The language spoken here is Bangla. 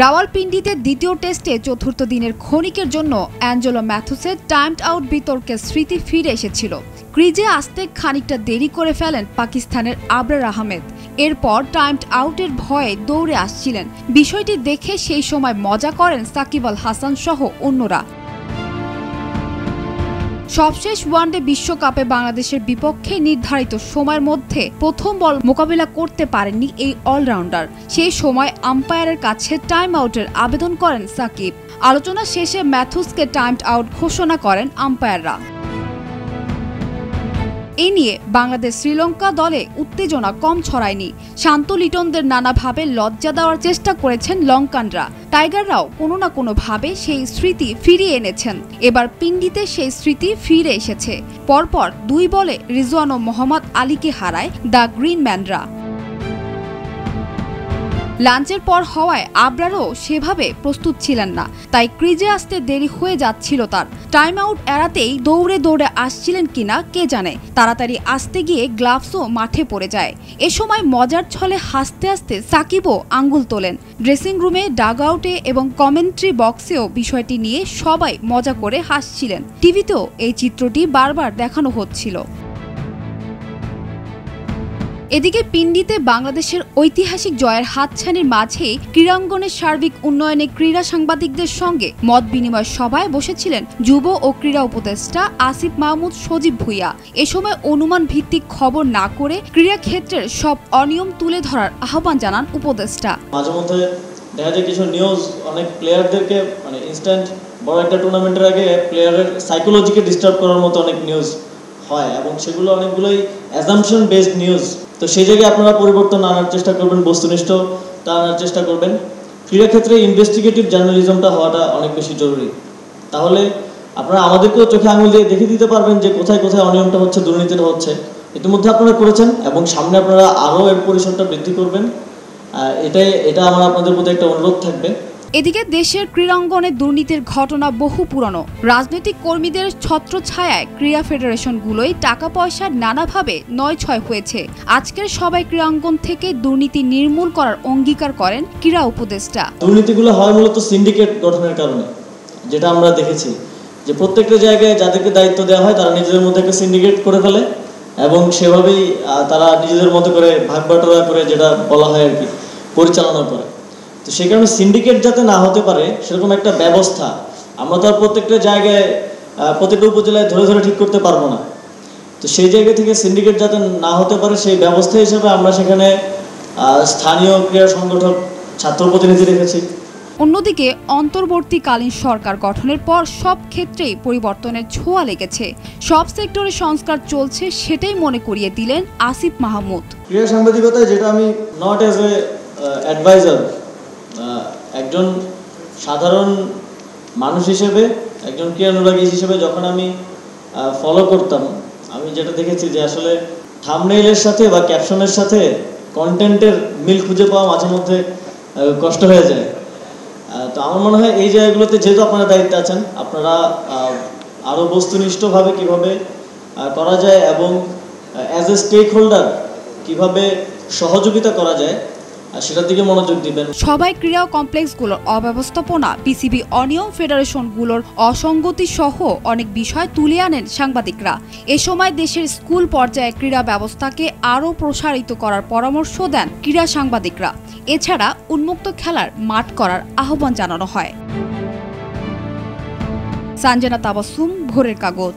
রাওয়ালপিন্ডিতে দ্বিতীয় টেস্টে চতুর্থ দিনের ক্ষণিকের জন্য অ্যাঞ্জেলো ম্যাথুসের টাইমড আউট বিতর্কের স্মৃতি ফিরে এসেছিল। ক্রিজে আসতে খানিকটা দেরি করে ফেলেন পাকিস্তানের আবরার আহমেদ। এরপর টাইমড আউটের ভয়ে দৌড়ে আসছিলেন। বিষয়টি দেখে সেই সময় মজা করেন সাকিব আল হাসান সহ অন্যরা। সবশেষ ওয়ানডে বিশ্বকাপে বাংলাদেশের বিপক্ষে নির্ধারিত সময়ের মধ্যে প্রথম বল মোকাবিলা করতে পারেননি এই অলরাউন্ডার। সেই সময় আম্পায়ারের কাছে টাইম আউটের আবেদন করেন সাকিব। আলোচনা শেষে ম্যাথুসকে টাইমড আউট ঘোষণা করেন আম্পায়াররা। এ নিয়ে বাংলাদেশ শ্রীলঙ্কা দলে উত্তেজনা কম ছড়ায়নি। শান্ত লিটনদের নানাভাবে লজ্জা দেওয়ার চেষ্টা করেছেন লঙ্কানরা। টাইগাররাও কোনো না কোনোভাবে সেই স্মৃতি ফিরিয়ে এনেছেন। এবার পিন্ডিতে সেই স্মৃতি ফিরে এসেছে। পরপর 2 বলে রিজওয়ান ও মোহাম্মদ আলীকে হারায় দ্য গ্রিন ম্যানরা। লাঞ্চের পর হওয়ায় আবরারও সেভাবে প্রস্তুত ছিলেন না, তাই ক্রিজে আসতে দেরি হয়ে যাচ্ছিল তার। টাইম আউট এড়াতেই দৌড়ে দৌড়ে আসছিলেন কিনা কে জানে। তাড়াতাড়ি আসতে গিয়ে গ্লাভসও মাঠে পড়ে যায়। এ সময় মজার ছলে হাসতে হাসতে সাকিবও আঙ্গুল তোলেন। ড্রেসিং রুমে, ডাগ আউটে এবং কমেন্ট্রি বক্সেও বিষয়টি নিয়ে সবাই মজা করে হাসছিলেন। টিভিতেও এই চিত্রটি বারবার দেখানো হচ্ছিল। এদিকে পিন্ডিতে বাংলাদেশের ঐতিহাসিক জয়ের হাতছানির মাঝে ক্রীড়াঙ্গনের সার্বিক উন্নয়নে ক্রীড়া সাংবাদিকদের সঙ্গে মত বিনিময় সভায় বসেছিলেন যুব ও ক্রীড়া উপদেষ্টা আসিফ মাহমুদ সজীব ভুইয়া। এ সময় অনুমান ভিত্তিক খবর না করে ক্রীড়া ক্ষেত্রের সব অনিয়ম তুলে ধরার আহ্বান জানান উপদেষ্টা। মাঝে মধ্যে দেখা যায় কিছু নিউজ অনেক প্লেয়ারদেরকে ইনস্ট্যান্ট বড় একটা টুর্নামেন্টের আগে প্লেয়ারের সাইকোলজিকে ডিস্টার্ব করার মতো অনেক নিউজ হয় এবং সেগুলো অনেকগুলোই অ্যাজাম্পশন বেসড নিউজ। তো সেই জায়গায় আপনারা পরিবর্তন আনার চেষ্টা করবেন, বস্তুনিষ্ঠতা আনার চেষ্টা করবেন। ক্রীড়া ক্ষেত্রে ইনভেস্টিগেটিভ জার্নালিজমটা হওয়াটা অনেক বেশি জরুরি। তাহলে আপনারা আমাদেরকেও চোখে আঙুল দিয়ে দেখে দিতে পারবেন যে কোথায় কোথায় অনিয়মটা হচ্ছে, দুর্নীতিটা হচ্ছে। ইতিমধ্যে আপনারা করেছেন এবং সামনে আপনারা আরও এর পরিসরটা বৃদ্ধি করবেন। এটা আমার আপনাদের প্রতি একটা অনুরোধ থাকবে। এদিকে দেশের ক্রীড়াঙ্গনে দুর্নীতির ঘটনা বহু পুরনো। রাজনৈতিক কর্মীদের ছত্রছায়ায় ক্রীড়া ফেডারেশনগুলোই টাকা পয়সা নানাভাবে নয়-ছয় হয়েছে। আজকের সবাই ক্রীড়াঙ্গন থেকে দুর্নীতি নির্মূল করার অঙ্গীকার করেন ক্রীড়া উপদেষ্টা। দুর্নীতিগুলো হয় মূলত সিন্ডিকেট গঠনের কারণে, যেটা আমরা দেখেছি যে প্রত্যেকটা জায়গায় যাদেরকে দায়িত্ব দেওয়া হয় তারা নিজেদের মধ্যে একটা সিন্ডিকেট করে ফেলে এবং সেভাবেই তারা নিজেদের মতো করে ভাগ বাটোয়ারা করে, যেটা বলা হয় আর কি, পরিচালনা করে। তো সেই কারণে সিন্ডিকেট যাতে না হতে পারে সেরকম একটা ব্যবস্থা আমরা তো আর প্রত্যেকটা জায়গায় প্রত্যেকটা উপজেলায় ধরে ধরে ঠিক করতে পারবো না। তো সেই জায়গা থেকে সিন্ডিকেট যাতে না হতে পারে সেই ব্যবস্থা হিসেবে আমরা সেখানে স্থানীয় ক্রীড়া সংগঠক, ছাত্র প্রতিনিধি রেখেছি। অন্যদিকে অন্তর্বর্তীকালীন সরকার গঠনের পর সব ক্ষেত্রেই পরিবর্তনের ছোঁয়া লেগেছে। সব সেক্টরে সংস্কার চলছে, সেটাই মনে করিয়ে দিলেন আসিফ মাহমুদ। ক্রীড়া সাংবাদিকতায় যেটা আমি নট অ্যাজ এ অ্যাডভাইজার, একজন সাধারণ মানুষ হিসেবে, একজন ক্রীড়ানুরাগী হিসেবে যখন আমি ফলো করতাম, আমি যেটা দেখেছি যে আসলে থাম্বনেইলের সাথে বা ক্যাপশনের সাথে কন্টেন্টের মিল খুঁজে পাওয়া মাঝে মধ্যে কষ্ট হয়ে যায়। তো আমার মনে হয় এই জায়গাগুলোতে যেহেতু আপনারা দায়িত্বে আছেন, আপনারা আরও বস্তুনিষ্ঠভাবে কিভাবে করা যায় এবং অ্যাজ এ স্টেক হোল্ডার কীভাবে সহযোগিতা করা যায় সেটার দিকে মনোযোগ দিবেন। সবাই ক্রীড়া কমপ্লেক্সগুলোর অব্যবস্থাপনা, পিসিবি অনিয়ম, ফেডারেশনগুলোর অসঙ্গতি সহ অনেক বিষয় তুলে আনেন সাংবাদিকরা। এ সময় দেশের স্কুল পর্যায়ে ক্রীড়া ব্যবস্থাকে আরও প্রসারিত করার পরামর্শ দেন ক্রীড়া সাংবাদিকরা। এছাড়া উন্মুক্ত খেলার মাঠ করার আহ্বান জানানো হয়। সানজানা তাবাসসুম, ভোরের কাগজ।